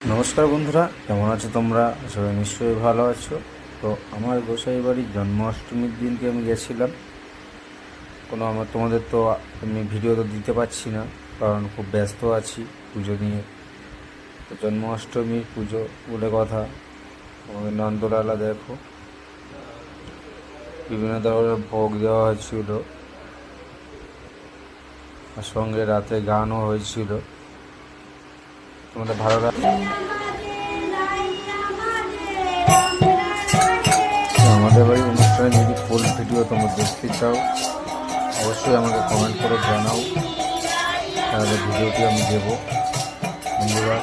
নমস্কার বন্ধুরা, কেমন আছো তোমরা? সবাই নিশ্চয়ই ভালো আছো। তো আমার গোসাই বাড়ির জন্মাষ্টমীর দিনকে আমি গেছিলাম। তোমাদের তো আমি ভিডিও তো দিতে পারছি না, কারণ খুব ব্যস্ত আছি পুজো নিয়ে। তো জন্মাষ্টমীর পুজো বলে কথা, আমাদের নন্দলালা দেখো বিভিন্ন ধরনের ভোগ দেওয়া হয়েছিল, আর সঙ্গে রাতে গানও হয়েছিল। তোমাদের ভালো লাগে? আমাদের বাড়ির অনুষ্ঠানে যদি ফুল ভিডিও তোমরা দেখতে চাও, অবশ্যই আমাকে কমেন্ট করে জানাও, তাহলে ভিডিওটি আমি দেবো। বন্ধুরা,